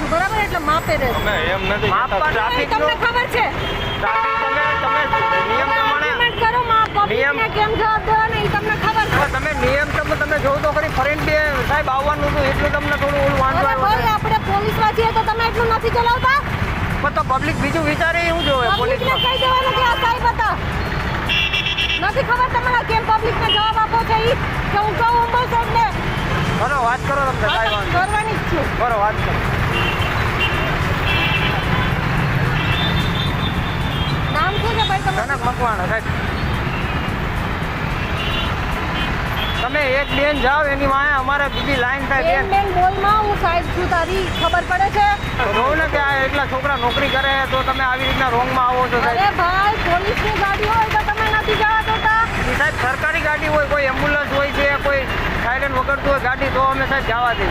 છું બરાબર, એટલે માપે રહેજો. અમે એમ નથી માપ કહેતા. પણ ટ્રાફિક તમને ખબર છે તમે નિયમ પ્રમાણે આર્ગ્યુમેન્ટ કરો માં પબ્લિકને કેમ જવાબ દેવાનો એ તમને ખબર છે. તમે નિયમ તમે જોવો તો ખરી ફરીને બે સાહેબ આવવાનું હતું એટલું તમને થોડું ઓલું વાંધો અરે આવ્યો ભાઈ, આપણે પોલીસમાં છીએ તો તમે એટલું નથી ચલાવતા. પણ તો પબ્લિક બીજું વિચારે એવું જોવે પબ્લિકને પોલીસમાં કહી દેવાનું કે આ સાહેબ હતા. નથી ખબર તમારા કેમ પબ્લિકને જવાબ આપો છો ઈ કે હું કહું અંબલ સાહેબને કરો વાત કરો તમને કાંઈ વાંધો નહીં. કરવાની જ છું. કરો વાત કરો નામ શું છે ભાઈ તમારું? કનક મકવાણા સાહેબ તમે એક બેન જાઓ એની વાંહે અમારે બીજી લાઈન થાય બેન બેન બોલમાં હું સાહેબ છું તારી ખબર પડે છે. જોઉં ને કે આ એટલા છોકરા નોકરી કરે તો તમે આવી રીતના રોંગમાં આવો છો સાહેબ અરે ભાઈ, પોલીસની ગાડી હોય તો તમે નથી જવા દેતા. ઈ સાહેબ સરકારી ગાડી હોય કોઈ એમ્બ્યુલન્સ હોય છે કોઈ સાયરન વગરતું હોય ગાડી તો અમે સાહેબ જવા દઈએ